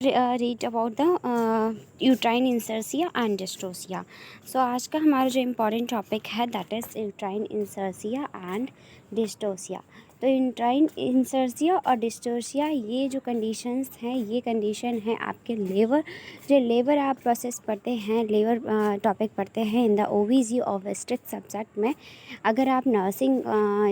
Read about the uterine inertia and dystocia. So आज का हमारा जो इम्पोर्टेंट टॉपिक है that is uterine inertia and dystocia. तो यूट्राइन इंसर्सिया और डिस्टोसिया ये जो कंडीशंस हैं, ये कंडीशन है आपके लेबर आप प्रोसेस पढ़ते हैं, लेबर टॉपिक पढ़ते हैं इन द ओबीजी ऑब्स्टेट्रिक्स सब्जेक्ट में। अगर आप नर्सिंग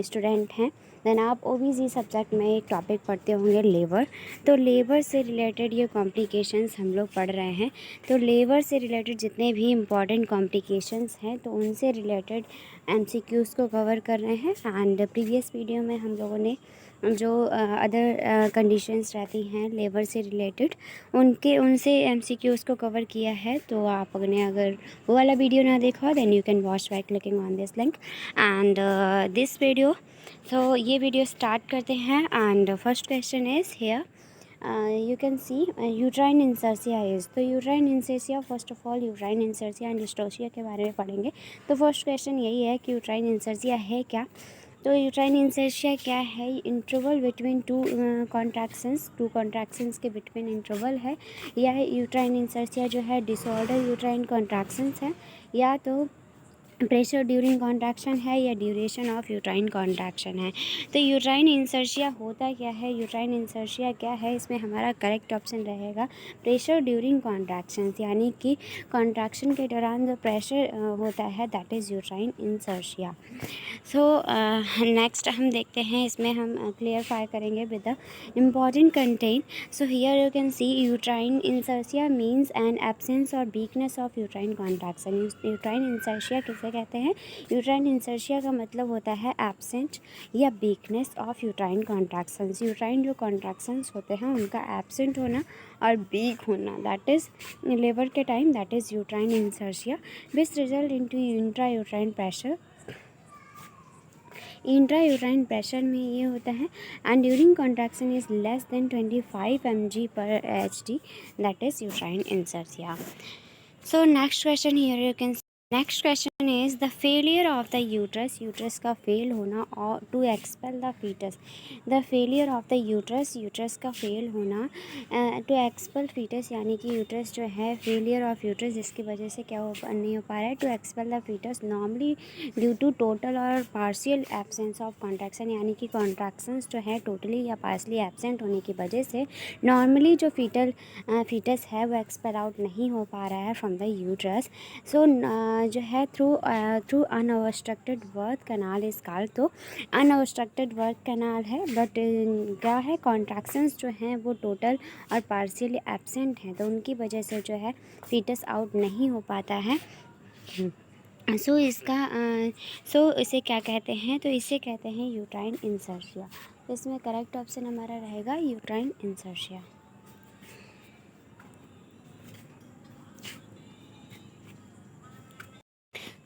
स्टूडेंट हैं देन आप ओबीजी सब्जेक्ट में एक टॉपिक पढ़ते होंगे लेबर। तो लेबर से रिलेटेड ये कॉम्प्लिकेशंस हम लोग पढ़ रहे हैं। तो लेबर से रिलेटेड जितने भी इम्पॉर्टेंट कॉम्प्लिकेशंस हैं तो उनसे रिलेटेड एमसीक्यूज़ को कवर कर रहे हैं। एंड प्रीवियस वीडियो में हम लोगों ने जो अदर कंडीशंस रहती हैं लेबर से रिलेटेड उनसे एमसीक्यूज़ को कवर किया है। तो आप अगर वो वाला वीडियो ना देखा हो then you can watch by clicking on this link and this video. तो ये वीडियो स्टार्ट करते हैं and first question is here you can see uterine insertia is। तो uterine inertia first of all uterine inertia and dystocia के बारे में पढ़ेंगे। तो फर्स्ट क्वेश्चन यही है कि यूट्राइन इंसर्सिया है क्या। तो यूट्राइन इंसर्सिया क्या है? इंटरवल बिटवीन टू कॉन्ट्रैक्शंस के बिटवीन इंटरवल है, या यूट्राइन इंसर्सिया जो है डिसऑर्डर यूट्राइन कॉन्ट्रैक्शंस है, या तो प्रेशर ड्यूरिंग कॉन्ट्रैक्शन है, या ड्यूरेशन ऑफ यूट्राइन कॉन्ट्रैक्शन है। तो यूट्राइन इंसर्शिया होता क्या है, यूट्राइन इंसर्शिया क्या है, इसमें हमारा करेक्ट ऑप्शन रहेगा प्रेशर ड्यूरिंग कॉन्ट्रैक्शंस, यानी कि कॉन्ट्रैक्शन के दौरान जो प्रेशर होता है that is uterine inertia. So next हम देखते हैं, इसमें हम क्लियरफाई करेंगे with the important content. So here you can see uterine inertia means an absence और weakness of uterine contraction. Uterine inertia किसे कहते हैं? यूट्राइन इंसर्शिया का मतलब होता है एब्सेंट या weakness of uterine contractions. Uterine जो कॉन्ट्रैक्शंस होते हैं उनका एब्सेंट होना और वीक होना दैट इज़ लेबर के time that is uterine inertia which result into intra uterine pressure. Intra uterine pressure में ये होता है and during contraction is less than 25 mg/Hg that is uterine inertia. So next question here you can next question is the failure of the uterus का fail होना और to expel the foetus. The failure of the uterus का fail होना to expel foetus, यानी कि uterus जो है failure of uterus जिसकी वजह से क्या नहीं हो पा रहा है to expel the foetus normally due to total और पार्शियल एब्सेंस ऑफ कॉन्ट्रैक्शन, यानी कि कॉन्ट्रैक्शंस जो है टोटली या पार्शली एब्सेंट होने की वजह से नॉर्मली जो फीटस है वो एक्सपेल आउट नहीं हो पा रहा है फ्रॉम द यूट्रस। सो जो है थ्रू अनऑब्स्ट्रक्टेड बर्थ कैनाल इस कॉल्ड। तो अनऑब्स्ट्रक्टेड बर्थ कैनाल है बट क्या है कॉन्ट्रैक्शंस जो हैं वो टोटल और पार्शियली एब्सेंट हैं, तो उनकी वजह से जो है फीटस आउट नहीं हो पाता है। सो इसे क्या कहते हैं? तो इसे कहते हैं यूट्राइन इंसर्शिया। तो इसमें करेक्ट ऑप्शन हमारा रहेगा uterine inertia.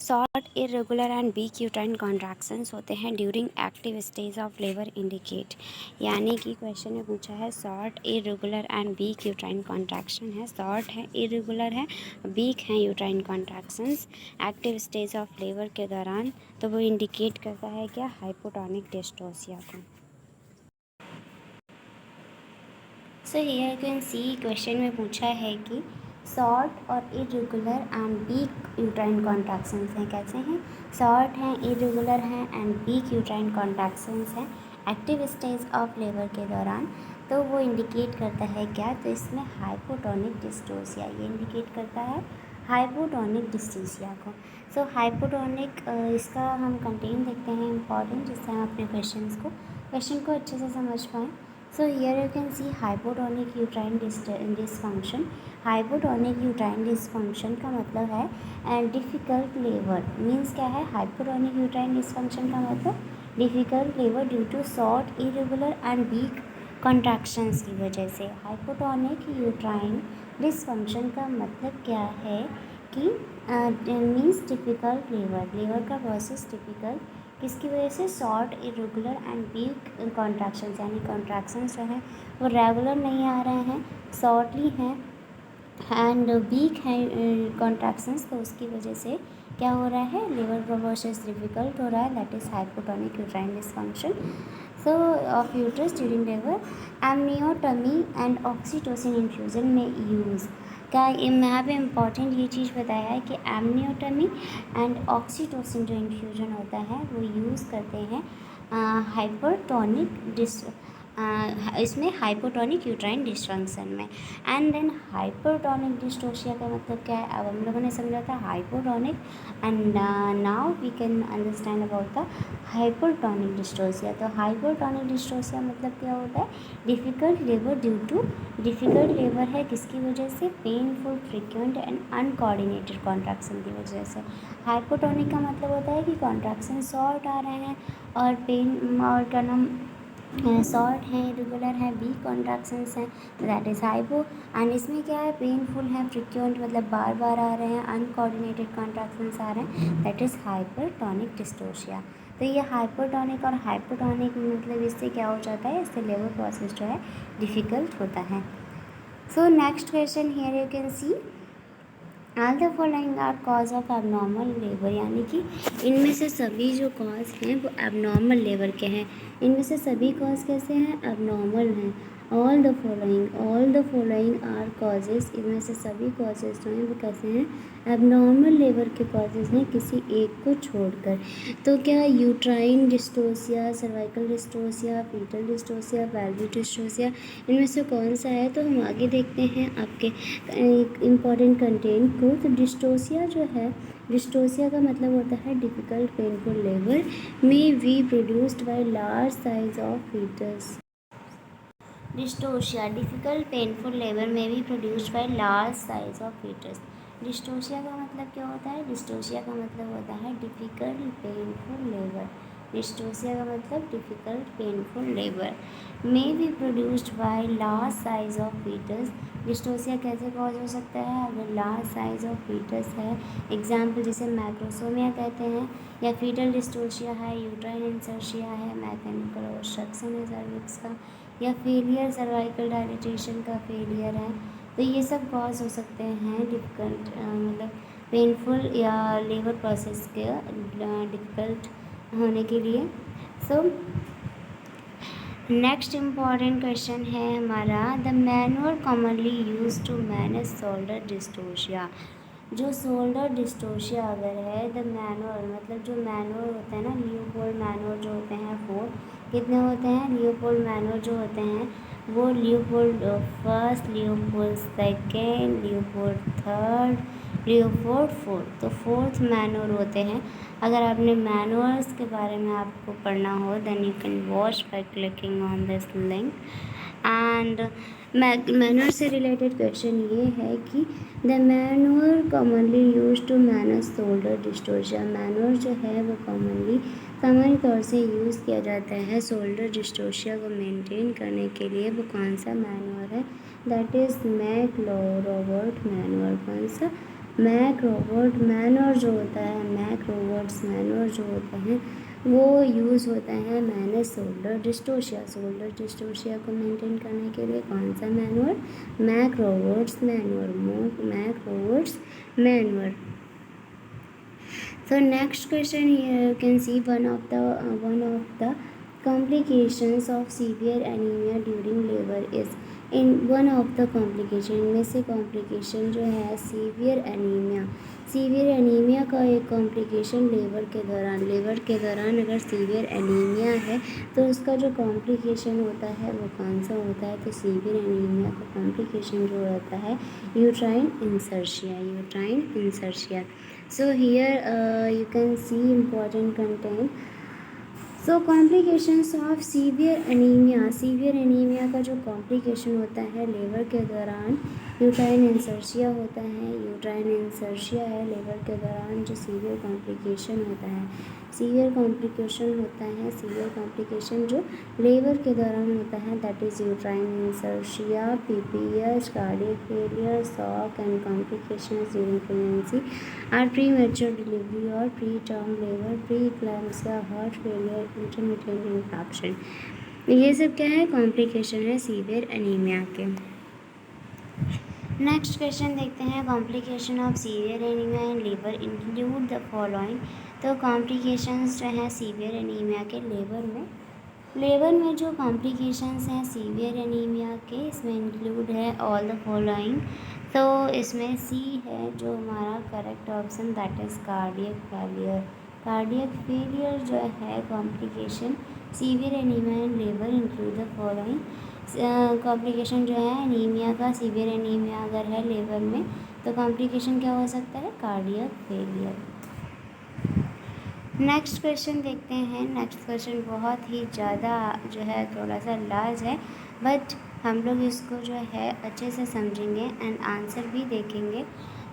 Short irregular and weak uterine contractions होते हैं during active stage of labour indicate, यानी कि क्वेश्चन में पूछा है short irregular and weak uterine contraction है, शॉर्ट है, इरेगुलर है, वीक है uterine contractions active stage of labour के दौरान। तो वो इंडिकेट करता है क्या? हाइपोटोनिक डिस्टोसिया को। So here you can see question में पूछा है कि शॉर्ट और irregular and weak uterine contractions हैं। कैसे हैं? शॉर्ट हैं, इरेगुलर हैं एंड वीक यूट्राइन कॉन्ट्रैक्शंस हैं एक्टिव स्टेज ऑफ लेबर के दौरान। तो वो इंडिकेट करता है क्या? तो इसमें हाइपोटोनिक डिस्टोसिया, ये इंडिकेट करता है हाइपोटोनिक डिस्टोसिया को। सो हाइपोटोनिक इसका हम कंटेंट देखते हैं इंपॉर्टेंट, जिससे हम अपने क्वेश्चन को अच्छे से समझ पाएँ। So here you can see hypotonic uterine dysfunction। hypotonic uterine dysfunction का मतलब है difficult labor। मीन्स क्या है? hypotonic uterine dysfunction का मतलब difficult labor due to short, irregular and weak contractions की वजह से। hypotonic uterine dysfunction का मतलब क्या है कि मीन्स डिफ़िकल्ट लेबर का प्रोसेस डिफ़िकल्ट किसकी वजह से? Short, irregular and weak contractions, यानी कॉन्ट्रैक्शंस जो हैं वो रेगुलर नहीं आ रहे हैं, शॉर्टली हैं एंड वीक हैं कॉन्ट्रैक्शंस। तो उसकी वजह से क्या हो रहा है? लेबर का प्रोसेस डिफ़िकल्ट हो रहा है that is hypotonic uterine dysfunction. So of uterus during labour amniotomy and oxytocin infusion में यूज़। क्या यहाँ पे इम्पॉर्टेंट ये चीज़ बताया है कि एमनियोटमी एंड ऑक्सीटोसिन जो इन्फ्यूज़न होता है वो यूज़ करते हैं हाइपरटोनिक इसमें हाइपोटोनिक यूट्राइन डिस्फंक्शन में। एंड देन हाइपरटोनिक डिस्टोशिया का मतलब क्या है, अब हम लोगों ने समझा था hypotonic, and now we can understand about the hypertonic dystocia. तो हाइपरटोनिक डिस्टोशिया मतलब क्या होता है, difficult labour due to, difficult labour है किसकी वजह से, painful frequent and uncoordinated contraction की वजह से। हाइपोटोनिक का मतलब होता है कि कॉन्ट्रैक्शन शॉर्ट आ रहे हैं और पेन और क्या नाम शॉर्ट हैं, इरेगुलर हैं, वीक कॉन्ट्रैक्शंस हैं, दैट इज़ हाइपो। एंड इसमें क्या है, पेनफुल है, फ्रिक्वेंट मतलब बार बार आ रहे हैं, अनकोऑर्डिनेटेड कॉन्ट्रैक्शंस आ रहे हैं, दैट इज़ हाइपरटोनिक डिस्टोशिया। तो ये हाइपरटोनिक और हाइपोटोनिक मतलब इससे क्या हो जाता है, इससे लेबर प्रोसेस जो है डिफ़िकल्ट होता है। So next question here you can see all the following are cause of abnormal labour, यानी कि इनमें से सभी जो कॉज हैं वो एबनॉर्मल लेबर के हैं। इनमें से सभी कॉज कैसे हैं, एबनॉर्मल हैं। All the following are causes, इनमें से सभी कॉजेज़ जो हैं वो कैसे हैं, एबनॉर्मल लेबर के कॉजेज़ हैं, किसी एक को छोड़कर। तो क्या uterine dystocia, cervical dystocia, foetal dystocia, pelvic dystocia, इनमें से कौन सा है, तो हम आगे देखते हैं आपके इम्पॉर्टेंट कंटेंट को। तो डिस्टोसिया जो है, डिस्टोसिया का मतलब होता है difficult painful labour may be produced by large size of foetus. Dystocia, difficult painful labour may be produced by large size of foetus. Dystocia का मतलब क्या होता है, डिस्टोशिया का मतलब होता है डिफ़िकल्ट पेनफुल लेबर। डिस्टोशिया का मतलब difficult painful labour may be produced by large size of foetus. Dystocia कैसे कॉज हो सकता है, अगर लार्ज साइज ऑफ फीटस है, एग्जाम्पल जिसे मैक्रोसोमिया कहते हैं, या फीटल डिस्टोशिया है, यूट्राइन इंसर्शिया है, मैकेनिकल ऑब्स्ट्रक्शन है सर्विक्स का, या फेलियर सर्वाइकल डायलिटेशन का फेलियर है। तो ये सब कॉज हो सकते हैं डिफ़िकल्ट मतलब पेनफुल या लेबर प्रोसेस के डिफ़िकल्ट होने के लिए। सो नेक्स्ट इम्पॉर्टेंट क्वेश्चन है हमारा, the manual commonly use to manage shoulder dystocia. जो शोल्डर डिस्टोशिया अगर है, द मैनुअल मतलब जो मैनुअल होता है ना, लियोपोल्ड मैनुअल जो होते हैं 4 कितने होते हैं, लियोपोल्ड मैनुअल जो होते हैं वो Leopold first, Leopold second, Leopold third, Leopold fourth, तो फोर्थ मैनुअल होते हैं। अगर आपने मैनुअल्स के बारे में आपको पढ़ना हो then you can watch by clicking on this link. And manual से रिलेटेड क्वेश्चन ये है कि the manual commonly use to manage shoulder dystocia. Manual जो है वो कॉमनली सामान्य तौर से यूज़ किया जाता है शोल्डर डिस्टोशिया को मेंटेन करने के लिए। वो कौन सा मैनुअल है, दैट इज़ मैक-रॉबर्ट मैनुअल। कौन सा, मैक-रॉबर्ट मैनुअल जो होता है, मैक-रॉबर्ट्स मैनुअल जो होते हैं वो यूज़ होता है manage shoulder dystocia. Shoulder dystocia को मेंटेन करने के लिए कौन सा manual, Mac-Roberts manual, Mac-Roberts manual. So next question here you can see one of the complications of severe anemia during labor is in one of the complication में से complication जो है severe anemia का एक complication लेबर के दौरान अगर severe anemia है तो उसका जो complication होता है वो कौन सा होता है, तो severe anemia का complication जो होता है uterine insertia। So here you can see important content। So complications of severe anemia का जो complication होता है लेबर के दौरान यूट्राइन इंसर्शिया होता है। यूट्राइन इंसर्शिया है लेबर के दौरान जो सीवियर कॉम्प्लिकेशन होता है, सीवियर कॉम्प्लिकेशन जो लेबर के दौरान होता है that is uterine inertia, PPH, cardiac failure, shock and complications during pregnancy are premature delivery और preterm labour, pre eclampsia, heart failure, intermittent infection. ये सब क्या है, कॉम्प्लिकेशन है सीवियर एनीमिया के। नेक्स्ट क्वेश्चन देखते हैं, complication of severe anaemia in लीवर इंक्लूड द फॉलोइंग। तो कॉम्प्लिकेशंस जो हैं सीवियर एनीमिया के लेबर में लेबर में जो कॉम्प्लिकेशंस हैं सीवियर एनीमिया के, इसमें इंक्लूड है ऑल द फॉलोइंग। तो इसमें सी है जो हमारा correct option, that is cardiac failure. Cardiac failure जो है complication severe anaemia in labour include the following. Complication जो है एनीमिया का, सीवियर एनीमिया अगर है लेबर में तो कॉम्प्लिकेशन क्या हो सकता है, कार्डियक फेलियर। नेक्स्ट क्वेश्चन देखते हैं। नेक्स्ट क्वेश्चन बहुत ही ज़्यादा जो है थोड़ा सा लार्ज है, बट हम लोग इसको जो है अच्छे से समझेंगे एंड आंसर भी देखेंगे।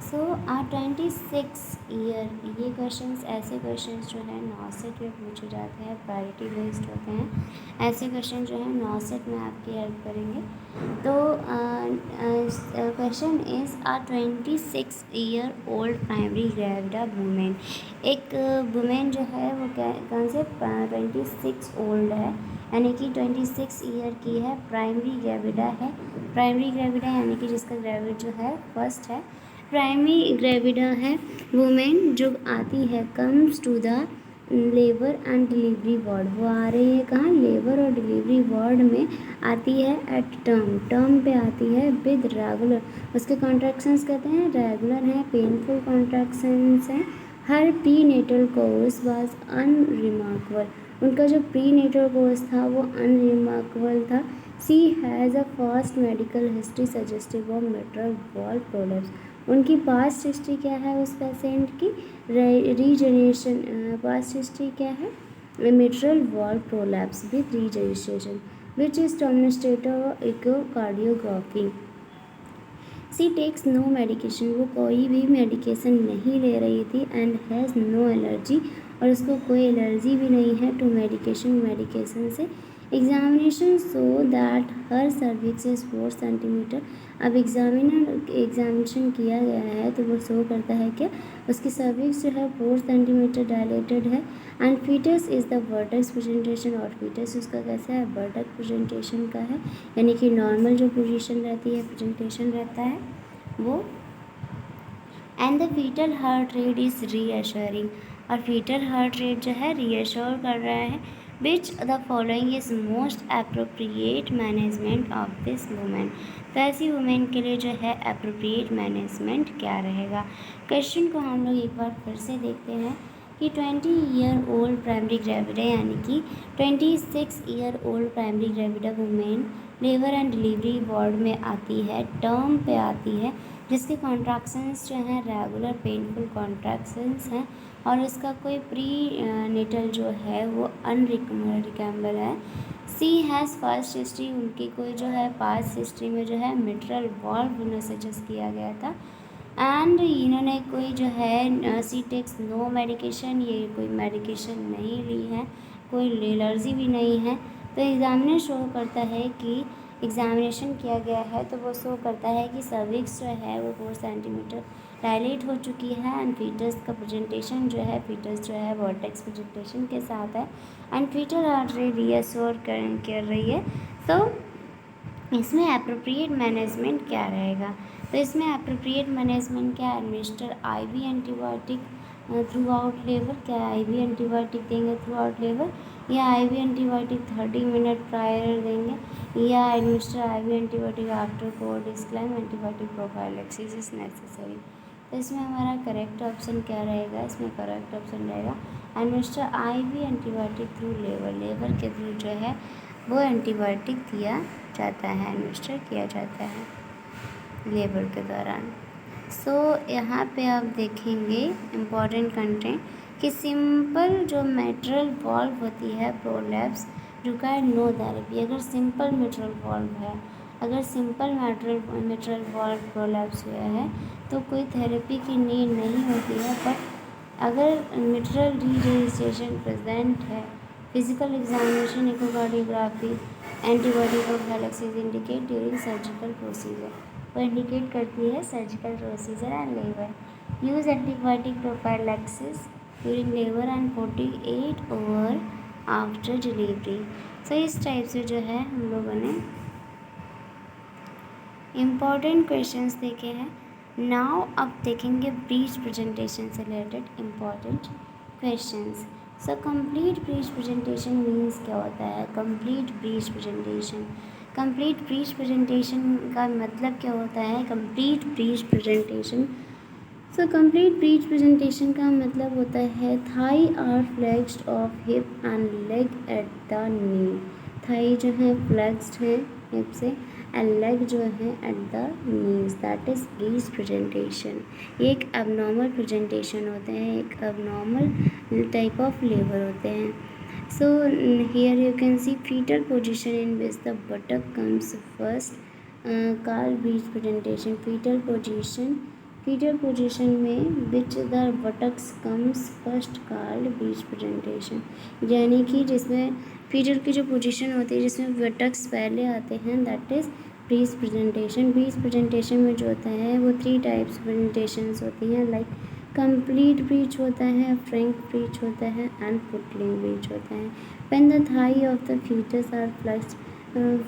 सो 26 ईयर, ये क्वेश्चंस ऐसे क्वेश्चंस जो है नॉसेट में पूछे जाते हैं, प्रायोरिटी बेस्ड होते हैं। ऐसे क्वेश्चन जो है नॉसेट में आपकी हेल्प करेंगे। तो question is 26 year old primary gravida women. एक वुमेन जो है वो कौन से 26 ओल्ड है, यानी कि 26 ईयर की है, प्राइमरी ग्रेविडा है। प्राइमरी ग्रेविडा यानी कि जिसका ग्रेविड जो है फर्स्ट है, प्राइमरी ग्रेविडा है वुमेन जो आती है, comes to the labour and delivery ward. वो आ रही है कहाँ, लेबर और डिलीवरी वार्ड में आती है एट टर्म, टर्म पे आती है विद रेगुलर, उसके कॉन्ट्रैक्शंस कहते हैं रेगुलर हैं, पेनफुल कॉन्ट्रैक्शंस हैं। हर prenatal course was unremarkable, उनका जो प्री नेटल कोर्स था वो अनरिमार्केबल था। She has a past medical history suggestive of mitral valve prolapse. उनकी पास्ट हिस्ट्री क्या है उस पेशेंट की, रीजनरेशन, पास्ट हिस्ट्री क्या है, mitral valve prolapse with regeneration which is demonstrated echocardiography. She takes no medication, वो कोई भी मेडिकेशन नहीं ले रही थी, एंड हैज़ नो एलर्जी, और उसको कोई एलर्जी भी नहीं है टू मेडिकेशन से। Examination so that her cervix is 4 centimetre. अब एग्जामिनेशन किया गया है तो वो शो करता है कि उसकी सर्विक्स जो है 4 सेंटीमीटर डायलेटेड है, and fetus is the vertex presentation, और फीटस उसका कैसा है, वर्टेक्स प्रेजेंटेशन का है, यानी कि नॉर्मल जो पोजीशन रहती है, प्रेजेंटेशन रहता है वो। And the fetal heart rate is reassuring, और फीटल हार्ट रेट जो है रीअश्योर कर रहा है। Which the following is most appropriate management of this women. तो ऐसी वुमेन के लिए जो है अप्रोप्रिएट मैनेजमेंट क्या रहेगा। क्वेश्चन को हम लोग एक बार फिर से देखते हैं कि 20 ईयर ओल्ड प्राइमरी ग्रेविडा, यानी कि 26 year old primary gravida women labour and delivery ward में आती है, टर्म पे आती है, जिसके कॉन्ट्रैक्शंस जो हैं रेगुलर पेनफुल कॉन्ट्रैक्शंस हैं, और उसका कोई प्री नेटल जो है वो अनरिकमेबल है। सी हैज़ पास्ट हिस्ट्री, उनकी कोई जो है पास्ट हिस्ट्री में जो है मिट्रल वॉल्व उन्हें सजेस्ट किया गया था, एंड इन्होंने कोई जो है सी टेक्स नो मेडिकेशन, ये कोई मेडिकेशन नहीं ली है, कोई एलर्जी भी नहीं है। तो एग्जामिनर शो करता है कि एग्जामिनेशन किया गया है तो वो शो करता है कि सर्विक्स जो है वो 4 सेंटीमीटर डायलेट हो चुकी है, एंड फीटस का प्रेजेंटेशन जो है, फीटस जो है वर्टेक्स प्रेजेंटेशन के साथ है, and fetal heart rate reassure कर रही है। तो इसमें अप्रोप्रिएट मैनेजमेंट क्या रहेगा, तो इसमें अप्रोप्रिएट मैनेजमेंट क्या है, administer IV antibiotic throughout labour, क्या आईवी एंटीबायोटिक देंगे थ्रू आउट लेबर, या आईवी एंटीबायोटिक 30 मिनट प्रायर देंगे, या administer IV antibiotic after cord disclaim antibiotic prophylaxis is necessary. तो इसमें हमारा करेक्ट ऑप्शन क्या रहेगा, इसमें करेक्ट ऑप्शन रहेगा administer IV antibiotic through labour, labour के थ्रू जो है वो एंटीबायोटिक दिया जाता है, एडमिनिस्टर किया जाता है लेबर के दौरान। सो यहाँ पे आप देखेंगे इम्पॉर्टेंट कंटेंट कि सिंपल जो मेट्रल वॉल्व होती है प्रोलैप्स रिक्वायर नो थेरेपी। अगर सिंपल मेट्रल वॉल्व है, अगर सिंपल मेट्रल वॉल्व प्रोलैप्स हुआ है तो कोई थेरेपी की नीड नहीं होती है, बट अगर मेट्रल रीजनरेशन प्रेजेंट है, physical examination echocardiography antibody prophylaxis indicate during surgical procedure, वो इंडिकेट करती है surgical procedure and labour. Use antibiotic prophylaxis during labour and 48 hour after delivery. So इस टाइप से जो है हम लोगों ने इम्पॉर्टेंट क्वेश्चंस देखे हैं। नाउ अब देखेंगे ब्रीच प्रेजेंटेशन से related important questions. So complete breech presentation means क्या होता है? Complete breech presentation, complete breech presentation का मतलब क्या होता है? Complete breech presentation, so complete breech presentation का मतलब होता है thigh are flexed of hip and leg at the knee. Thigh जो है फ्लेक्स्ड है हिप से एंड लेग जो है at the knees, that is breech presentation. ये एक एबनॉर्मल प्रेजेंटेशन होते हैं, एक एबनॉर्मल टाइप ऑफ लेबर होते हैं। So here you can see fetal position in which the buttock comes first, called breech presentation। fetal position में which the buttocks comes first called breech presentation, यानी कि जिसमें fetal की जो position होती है जिसमें बटक्स पहले आते हैं, that is breech presentation. Breech presentation में जो होता है वो 3 टाइप्स प्रेजेंटेशंस होती हैं, लाइक कंप्लीट ब्रीच होता है, फ्रैंक ब्रीच होता है एंड पुटलिंग ब्रीच होता है। When the thigh of the fetus are flexed,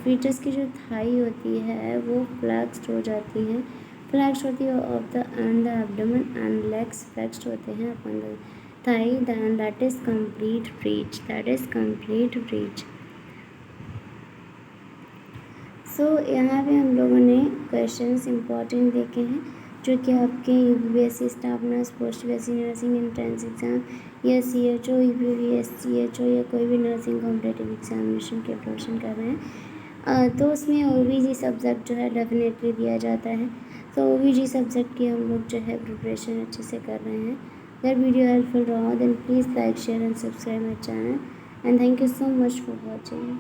fetus की जो थाई होती है वो फ्लेक्स्ड हो जाती है, फ्लेक्स्ड होती है of the and the abdomen and legs flexed होते हैं upon the thigh, then that is complete breach, that is complete breach। So यहाँ पे हम लोगों ने क्वेश्चंस इंपॉर्टेंट देखे हैं जो कि आपके UPSC staff nurse, post BSc nursing entrance exam या सीएचओ, यूपीएससीएचओ या कोई भी नर्सिंग कॉम्पिटिटिव एग्जामिनेशन के प्रिपरेशन कर रहे हैं, तो उसमें ओबीजी सब्जेक्ट जो है डेफिनेटली दिया जाता है। तो ओबीजी सब्जेक्ट की हम लोग जो है प्रिपरेशन अच्छे से कर रहे हैं। अगर वीडियो हेल्पफुल रहा then please like share and subscribe my channel and thank you so much for watching.